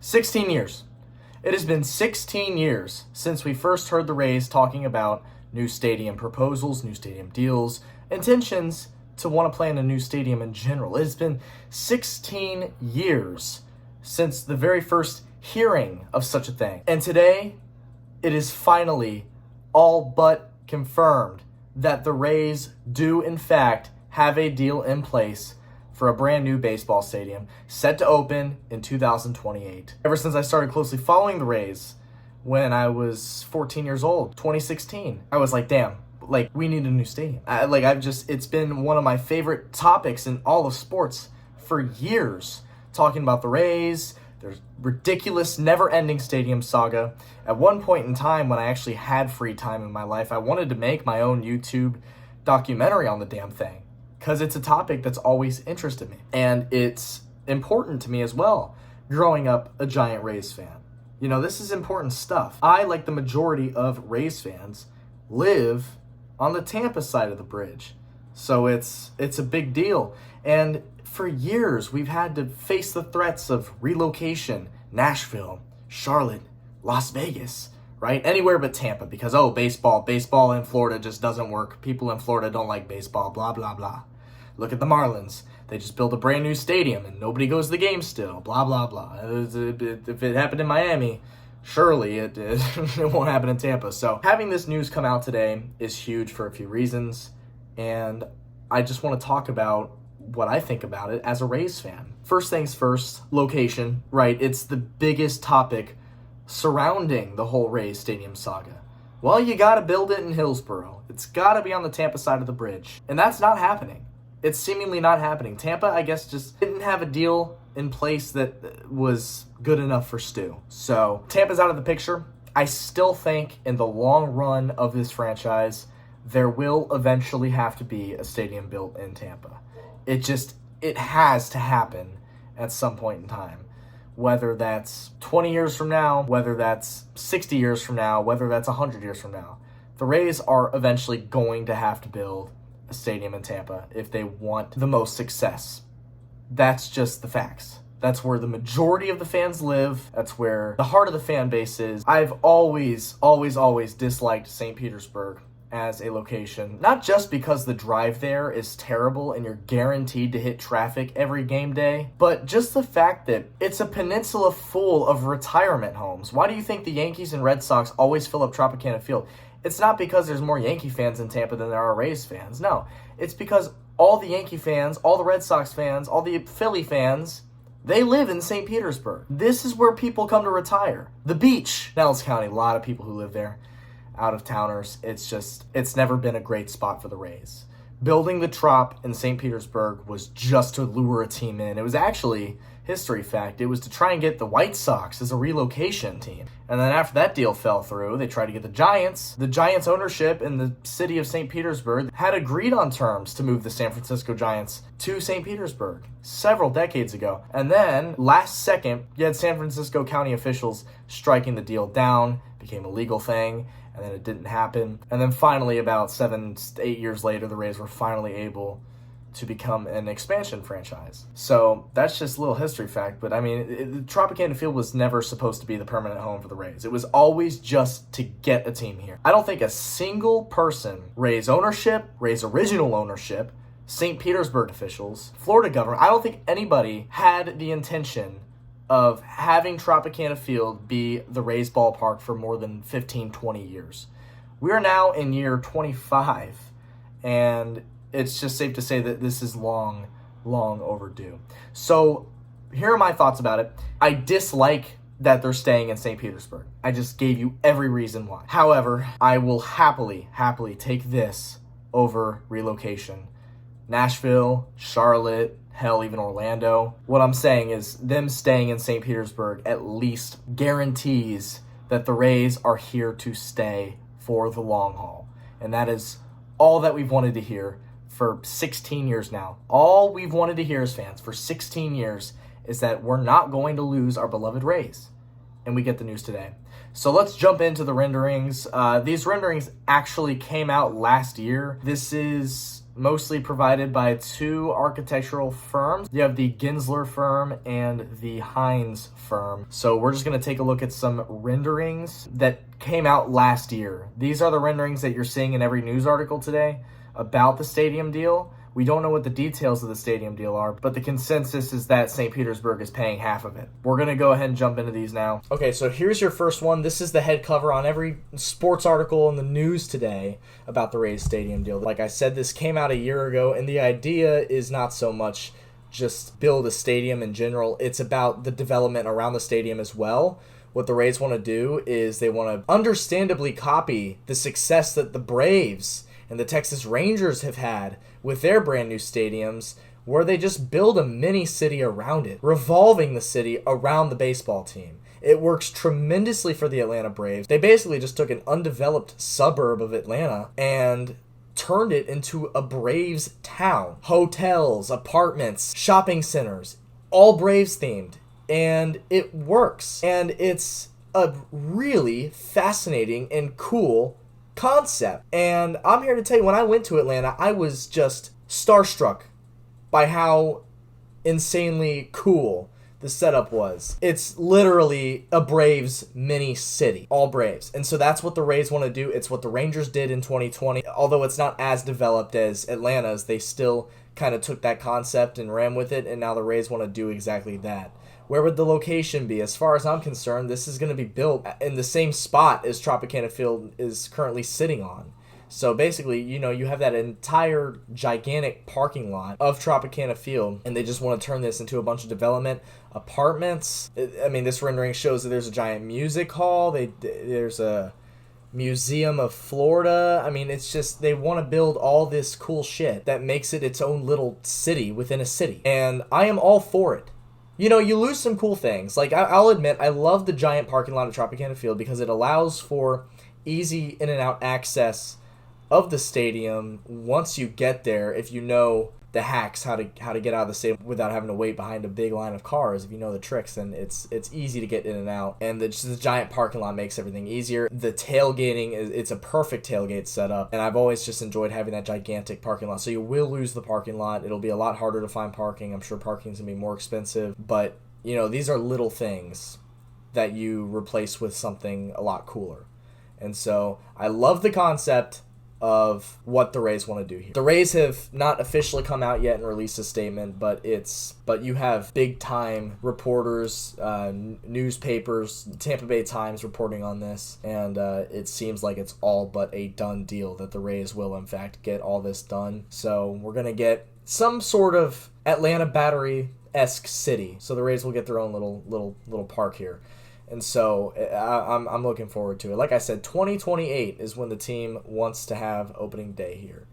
16 years. It has been 16 years since we first heard the Rays talking about new stadium proposals, new stadium deals, intentions to want to play in a new stadium in general. It has been 16 years since the very first hearing of such a thing. And today, it is finally all but confirmed that the Rays do, in fact, have a deal in place for a brand new baseball stadium set to open in 2028. Ever since I started closely following the Rays when I was 14 years old, 2016, I was like, damn, we need a new stadium. It's been one of my favorite topics in all of sports for years, talking about the Rays, their ridiculous, never-ending stadium saga. At one point in time, when I actually had free time in my life, I wanted to make my own YouTube documentary on the damn thing, because it's a topic that's always interested me. And it's important to me as well, growing up a giant Rays fan. You know, this is important stuff. I, like the majority of Rays fans, live on the Tampa side of the bridge. So it's a big deal. And for years, we've had to face the threats of relocation, Nashville, Charlotte, Las Vegas, right? Anywhere but Tampa, because, baseball in Florida just doesn't work. People in Florida don't like baseball, blah, blah, blah. Look at the Marlins. They just built a brand new stadium and nobody goes to the game still, blah, blah, blah. If it happened in Miami, surely it won't happen in Tampa. So having this news come out today is huge for a few reasons. And I just want to talk about what I think about it as a Rays fan. First things first, location, right? It's the biggest topic surrounding the whole Rays stadium saga. Well, you got to build it in Hillsborough. It's got to be on the Tampa side of the bridge. And that's not happening. It's seemingly not happening. Tampa, I guess, just didn't have a deal in place that was good enough for Stu. So Tampa's out of the picture. I still think in the long run of this franchise, there will eventually have to be a stadium built in Tampa. It has to happen at some point in time. Whether that's 20 years from now, whether that's 60 years from now, whether that's 100 years from now. The Rays are eventually going to have to build a stadium in Tampa if they want the most success. That's just the facts. That's where the majority of the fans live. That's where the heart of the fan base is. I've always disliked St. Petersburg as a location, not just because the drive there is terrible and you're guaranteed to hit traffic every game day, but just the fact that it's a peninsula full of retirement homes. Why do you think the Yankees and Red Sox always fill up Tropicana Field? It's not because there's more Yankee fans in Tampa than there are Rays fans. No, it's because all the Yankee fans, all the Red Sox fans, all the Philly fans, they live in St. Petersburg. This is where people come to retire. The beach, Nellis County, a lot of people who live there, out-of-towners. It's never been a great spot for the Rays. Building the Trop in St. Petersburg was just to lure a team in. It was actually, history fact, it was to try and get the White Sox as a relocation team. And then after that deal fell through, they tried to get the Giants. The Giants ownership in the city of St. Petersburg had agreed on terms to move the San Francisco Giants to St. Petersburg several decades ago. And then, last second, you had San Francisco County officials striking the deal down, became a legal thing, and then it didn't happen. And then finally, about 7-8 years later, the Rays were finally able to become an expansion franchise. So that's just a little history fact. But I mean, Tropicana Field was never supposed to be the permanent home for the Rays. It was always just to get a team here. I don't think a single person, Rays ownership, Rays original ownership, St. Petersburg officials, Florida government, I don't think anybody had the intention of having Tropicana Field be the Rays ballpark for more than 15-20 years. We are now in year 25, and it's just safe to say that this is long overdue. So here are my thoughts about it. I dislike that they're staying in St. Petersburg. I just gave you every reason why. However, I will happily take this over relocation. Nashville, Charlotte, hell, even Orlando. What I'm saying is them staying in St. Petersburg at least guarantees that the Rays are here to stay for the long haul. And that is all that we've wanted to hear for 16 years now. All we've wanted to hear as fans for 16 years is that we're not going to lose our beloved Rays. And we get the news today. So let's jump into the renderings. These renderings actually came out last year. This is mostly provided by two architectural firms. You have the Gensler firm and the Heinz firm. So we're just going to take a look at some renderings that came out last year. These are the renderings that you're seeing in every news article today about the stadium deal. We don't know what the details of the stadium deal are, but the consensus is that St. Petersburg is paying half of it. We're going to go ahead and jump into these now. Okay, so here's your first one. This is the head cover on every sports article in the news today about the Rays stadium deal. Like I said, this came out a year ago, and the idea is not so much just build a stadium in general. It's about the development around the stadium as well. What the Rays want to do is they want to understandably copy the success that the Braves and the Texas Rangers have had with their brand new stadiums, where they just build a mini city around it, revolving the city around the baseball team. It works tremendously for the Atlanta Braves. They basically just took an undeveloped suburb of Atlanta and turned it into a Braves town. Hotels, apartments, shopping centers, all Braves themed. And it works. And it's a really fascinating and cool concept. And I'm here to tell you, when I went to Atlanta, I was just starstruck by how insanely cool the setup was. It's literally a Braves mini city, all Braves. And so that's what the Rays want to do. It's what the Rangers did in 2020. Although it's not as developed as Atlanta's, they still kind of took that concept and ran with it, and now the Rays want to do exactly that. Where would the location be? As far as I'm concerned, this is going to be built in the same spot as Tropicana Field is currently sitting on. So basically, you have that entire gigantic parking lot of Tropicana Field, and they just want to turn this into a bunch of development apartments. I mean, this rendering shows that there's a giant music hall. There's a Museum of Florida. I mean, it's just, they want to build all this cool shit that makes it its own little city within a city. And I am all for it. You lose some cool things. Like, I'll admit, I love the giant parking lot of Tropicana Field because it allows for easy in and out access of the stadium once you get there, if you know the hacks, how to get out of the stadium without having to wait behind a big line of cars. If you know the tricks, then it's easy to get in and out. And the giant parking lot makes everything easier. The tailgating, it's a perfect tailgate setup. And I've always just enjoyed having that gigantic parking lot. So you will lose the parking lot. It'll be a lot harder to find parking. I'm sure parking's going to be more expensive. But, these are little things that you replace with something a lot cooler. And so I love the concept of what the Rays want to do here. The Rays have not officially come out yet and released a statement, but you have big time reporters, newspapers, Tampa Bay Times reporting on this, and it seems like it's all but a done deal that the Rays will in fact get all this done. So we're gonna get some sort of Atlanta Battery-esque city. So the Rays will get their own little park here. And so I'm looking forward to it. Like I said, 2028 is when the team wants to have opening day here.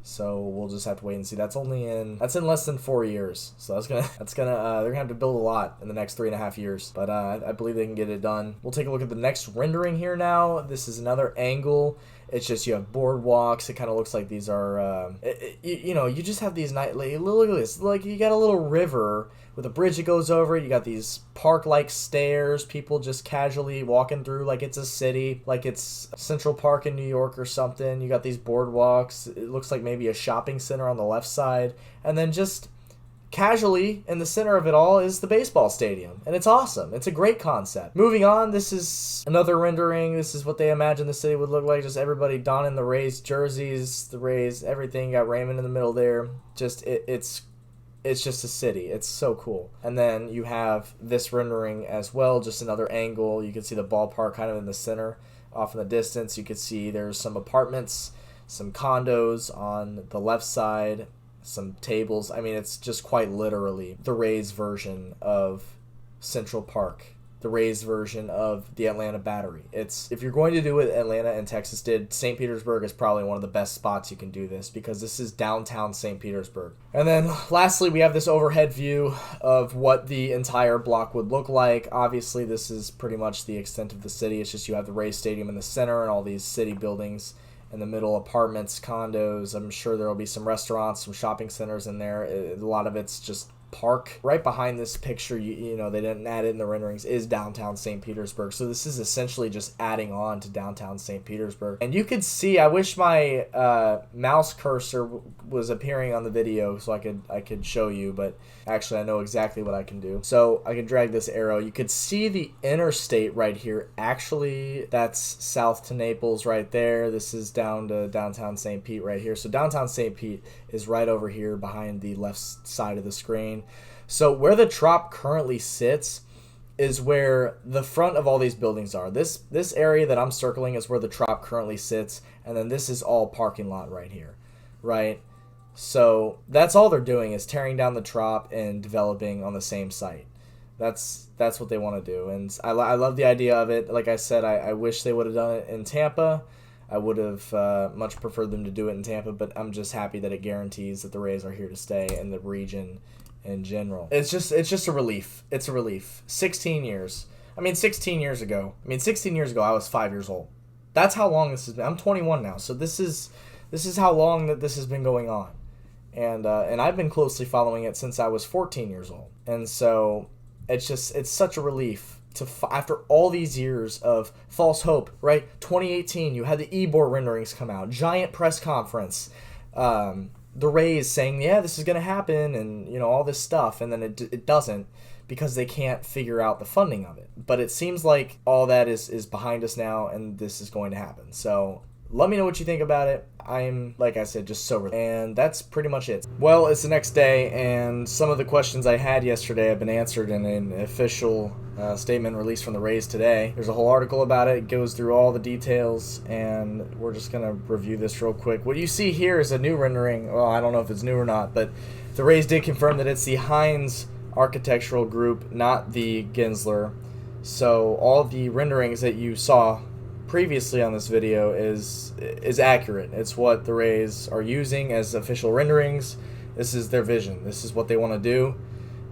So we'll just have to wait and see. That's in less than 4 years. So they're gonna have to build a lot in the next 3.5 years. But I believe they can get it done. We'll take a look at the next rendering here now. This is another angle. It's just, you have boardwalks. It kind of looks like these are, you just have these look at this. Like, you got a little river with a bridge that goes over it. You got these park-like stairs, people just casually walking through like it's a city, like it's Central Park in New York or something. You got these boardwalks. It looks like maybe a shopping center on the left side. And then just casually in the center of it all is the baseball stadium, and it's awesome. It's a great concept. Moving on, this is another rendering. This is what they imagine the city would look like. Just everybody donning the Rays jerseys, the Rays, everything. You got Raymond in the middle there. Just it's just a city. It's so cool. And then you have this rendering as well, just another angle. You can see the ballpark kind of in the center. Off in the distance, you can see there's some apartments, some condos on the left side, some tables. I mean, it's just quite literally the Rays version of Central Park, the Rays version of the Atlanta Battery. If you're going to do what Atlanta and Texas did, St. Petersburg is probably one of the best spots you can do this, because this is downtown St. Petersburg. And then lastly, we have this overhead view of what the entire block would look like. Obviously, this is pretty much the extent of the city. It's just you have the Rays Stadium in the center and all these city buildings in the middle, apartments, condos. I'm sure there will be some restaurants, some shopping centers in there. A lot of it's just park right behind this picture, you know, they didn't add it in the renderings, is downtown St. Petersburg. So this is essentially just adding on to downtown St. Petersburg. And you could see, I wish my mouse cursor was appearing on the video so I could show you, but actually I know exactly what I can do. So I can drag this arrow. You could see the interstate right here. Actually, that's south to Naples right there. This is down to downtown St. Pete right here. So downtown St. Pete is right over here behind the left side of the screen. So where the Trop currently sits is where the front of all these buildings are. This area that I'm circling is where the Trop currently sits, and then this is all parking lot right here, right? So that's all they're doing is tearing down the Trop and developing on the same site. That's what they want to do, and I love the idea of it. Like I said, I wish they would have done it in Tampa. I would have much preferred them to do it in Tampa, but I'm just happy that it guarantees that the Rays are here to stay in the region in general. It's just a relief. It's a relief. 16 years. 16 years ago. 16 years ago I was 5 years old. That's how long this has been. I'm 21 now, so this is how long that this has been going on, and I've been closely following it since I was 14 years old, and so it's such a relief. After all these years of false hope, right? 2018, you had the Ebor renderings come out, giant press conference, the Rays saying, yeah, this is going to happen, and you know all this stuff, and then it doesn't because they can't figure out the funding of it. But it seems like all that is behind us now, and this is going to happen. So let me know what you think about it. I'm, like I said, just so relieved. And that's pretty much it. Well, it's the next day, and some of the questions I had yesterday have been answered in an official statement released from the Rays today. There's a whole article about it. It goes through all the details, and we're just going to review this real quick. What you see here is a new rendering. Well, I don't know if it's new or not, but the Rays did confirm that it's the Hines architectural group, not the Gensler. So all the renderings that you saw previously on this video is accurate. It's what the Rays are using as official renderings. This is their vision. This is what they want to do,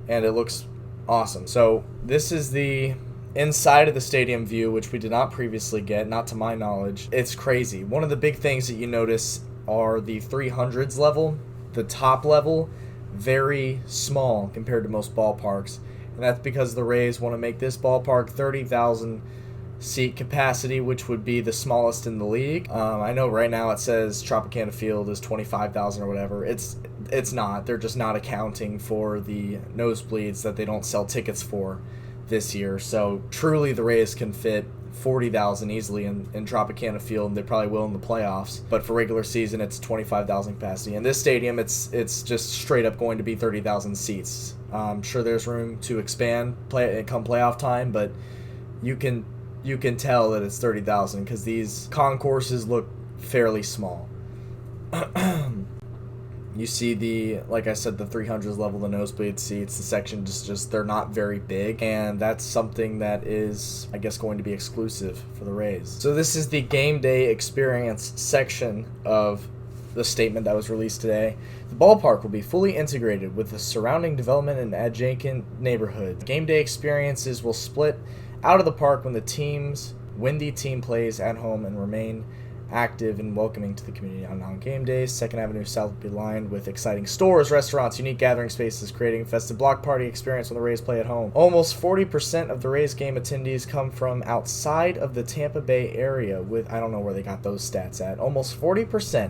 and it looks awesome. So this is the inside of the stadium view, which we did not previously get, not to my knowledge. It's crazy. One of the big things that you notice are the 300s level, the top level, very small compared to most ballparks, and that's because the Rays want to make this ballpark 30,000 seat capacity, which would be the smallest in the league. I know right now it says Tropicana Field is 25,000 or whatever. It's not. They're just not accounting for the nosebleeds that they don't sell tickets for this year. So truly the Rays can fit 40,000 easily in Tropicana Field, and they probably will in the playoffs. But for regular season, it's 25,000 capacity. In this stadium, it's just straight up going to be 30,000 seats. I'm sure there's room to expand come playoff time, but you can tell that it's 30,000 because these concourses look fairly small. You see like I said, the 300s level, the nosebleed seats, the section just they're not very big, and that's something that is, I guess, going to be exclusive for the Rays. So this is the game day experience section of the statement that was released today. The ballpark will be fully integrated with the surrounding development and adjacent neighborhoods. Game day experiences will split out of the park when the team plays at home and remain active and welcoming to the community on game days. 2nd Avenue South will be lined with exciting stores, restaurants, unique gathering spaces, creating a festive block party experience when the Rays play at home. Almost 40% of the Rays game attendees come from outside of the Tampa Bay area, with, I don't know where they got those stats at, almost 40%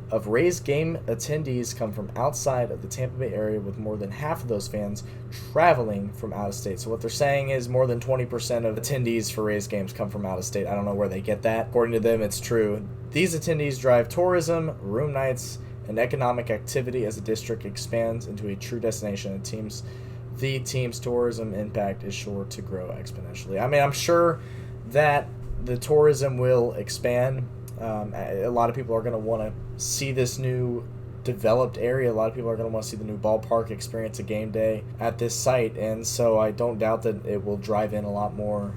of Rays game attendees come from outside of the Tampa Bay area, with more than half of those fans traveling from out of state. So what they're saying is more than 20% of attendees for Rays games come from out of state. I don't know where they get that. According to them, it's true. These attendees drive tourism, room nights, and economic activity as the district expands into a true destination. The team's tourism impact is sure to grow exponentially. I'm sure that the tourism will expand. A lot of people are going to want to see this new developed area. A lot of people are going to want to see the new ballpark, experience a game day at this site, and so I don't doubt that it will drive in a lot more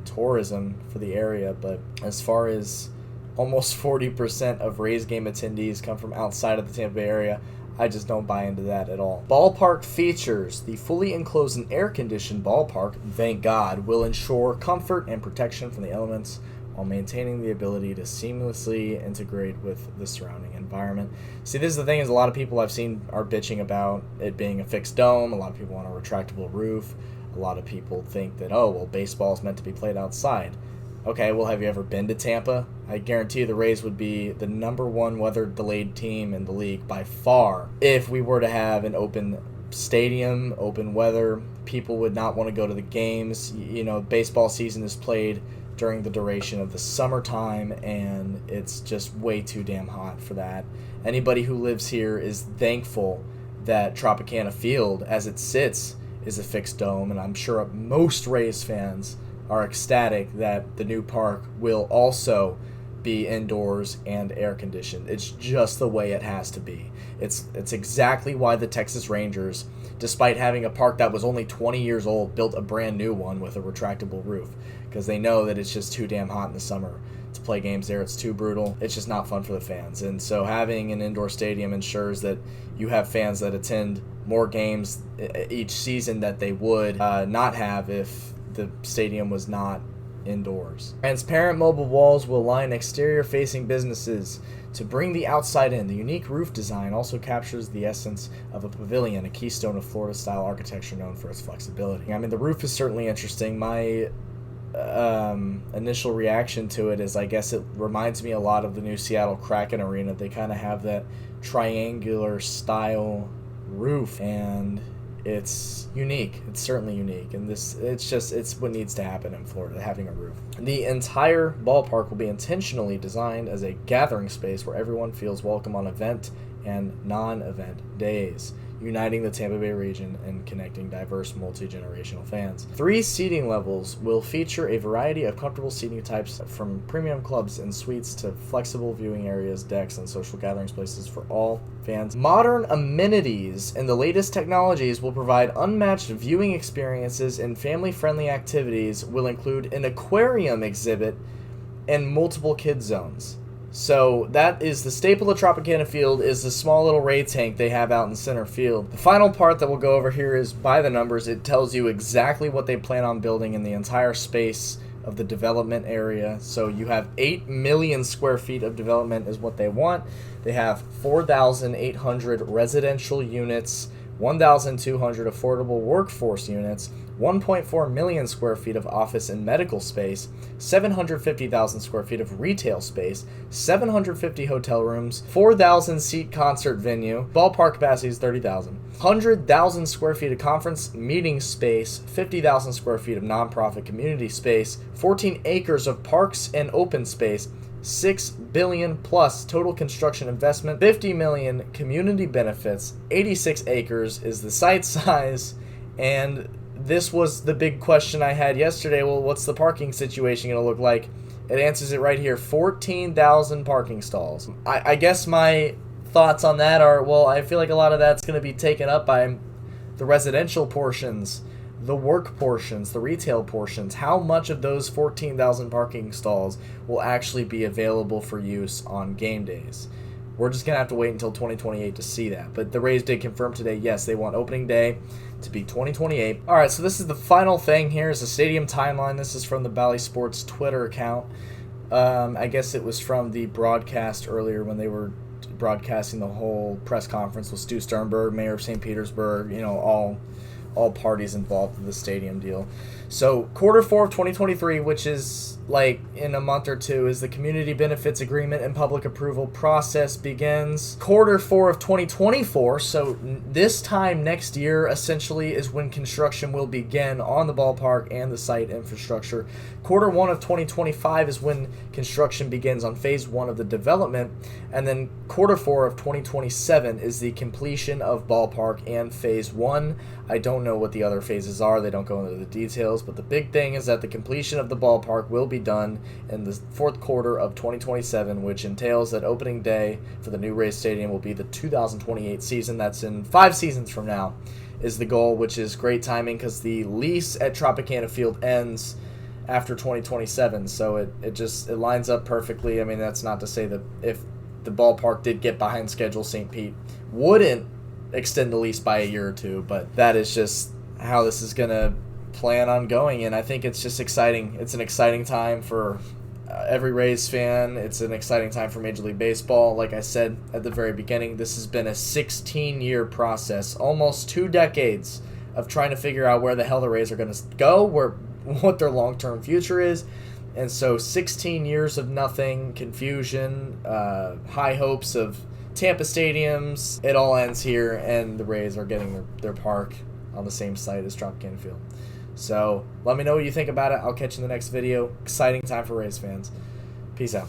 tourism for the area. But as far as almost 40% of Rays game attendees come from outside of the Tampa Bay area, I just don't buy into that at all. Ballpark features. The fully enclosed and air-conditioned ballpark, thank God, will ensure comfort and protection from the elements while maintaining the ability to seamlessly integrate with the surrounding environment. environment. See, this is the thing, is a lot of people I've seen are bitching about it being a fixed dome. A lot of people want a retractable roof. A lot of people think that, oh, well, baseball is meant to be played outside. Okay, well, have you ever been to Tampa? I guarantee you the Rays would be the number one weather-delayed team in the league by far if we were to have an open stadium, open weather. People would not want to go to the games. You know, baseball season is played during the duration of the summertime, and it's just way too damn hot for that. Anybody who lives here is thankful that Tropicana Field, as it sits, is a fixed dome, and I'm sure most Rays fans are ecstatic that the new park will also be indoors and air conditioned. It's just the way it has to be. It's exactly why the Texas Rangers, despite having a park that was only 20 years old, built a brand new one with a retractable roof, because they know that it's just too damn hot in the summer to play games there. It's too brutal. It's just not fun for the fans. And so having an indoor stadium ensures that you have fans that attend more games each season that they would not have if the stadium was not indoors. Transparent mobile walls will line exterior-facing businesses to bring the outside in. The unique roof design also captures the essence of a pavilion, a keystone of Florida-style architecture known for its flexibility. I mean, the roof is certainly interesting. My initial reaction to it is, I guess it reminds me a lot of the new Seattle Kraken Arena. They kind of have that triangular style roof, and it's unique. It's certainly unique, and it's what needs to happen in Florida, having a roof. The entire ballpark will be intentionally designed as a gathering space where everyone feels welcome on event and non-event days, uniting the Tampa Bay region and connecting diverse multi-generational fans. 3 seating levels will feature a variety of comfortable seating types, from premium clubs and suites to flexible viewing areas, decks, and social gatherings places for all fans. Modern amenities and the latest technologies will provide unmatched viewing experiences, and family-friendly activities will include an aquarium exhibit and multiple kid zones. So that is the staple of Tropicana Field, is the small little Ray tank they have out in center field. The final part that we'll go over here is by the numbers. It tells you exactly what they plan on building in the entire space of the development area. So you have 8 million square feet of development is what they want. They have 4,800 residential units, 1,200 affordable workforce units, 1.4 million square feet of office and medical space, 750,000 square feet of retail space, 750 hotel rooms, 4,000 seat concert venue, ballpark capacity is 30,000, 100,000 square feet of conference meeting space, 50,000 square feet of nonprofit community space, 14 acres of parks and open space, $6 billion plus total construction investment, 50 million community benefits, 86 acres is the site size, and this was the big question I had yesterday. Well, what's the parking situation going to look like? It answers it right here. 14,000 parking stalls. I guess my thoughts on that are, well, I feel like a lot of that's going to be taken up by the residential portions, the work portions, the retail portions. How much of those 14,000 parking stalls will actually be available for use on game days? We're just going to have to wait until 2028 to see that. But the Rays did confirm today, yes, they want opening day to be 2028. All right, so this is the final thing here, is the stadium timeline. This is from the Bally Sports Twitter account. I guess it was from the broadcast earlier when they were broadcasting the whole press conference with Stu Sternberg, mayor of St. Petersburg, all parties involved in the stadium deal. So Q4 of 2023, which is like in a month or two, is the community benefits agreement and public approval process begins. Q4 of 2024, so this time next year essentially, is when construction will begin on the ballpark and the site infrastructure. Q1 of 2025 is when construction begins on phase 1 of the development, and then Q4 of 2027 is the completion of ballpark and phase 1. I don't know what the other phases are. They don't go into the details, but the big thing is that the completion of the ballpark will be done in the Q4 of 2027, which entails that opening day for the new Rays Stadium will be the 2028 season. That's in 5 seasons from now is the goal, which is great timing because the lease at Tropicana Field ends after 2027, so it lines up perfectly. I mean, that's not to say that if the ballpark did get behind schedule, St. Pete wouldn't extend the lease by a year or two, but that is just how this is going to plan on going, and I think it's just exciting. It's an exciting time for every Rays fan. It's an exciting time for Major League Baseball. Like I said at the very beginning, this has been a 16-year process, almost 2 decades of trying to figure out where the hell the Rays are going to go, what their long-term future is. And so 16 years of nothing, confusion, high hopes of Tampa stadiums. It all ends here, and the Rays are getting their park on the same site as Tropicana Field. So let me know what you think about it. I'll catch you in the next video. Exciting time for Rays fans. Peace out.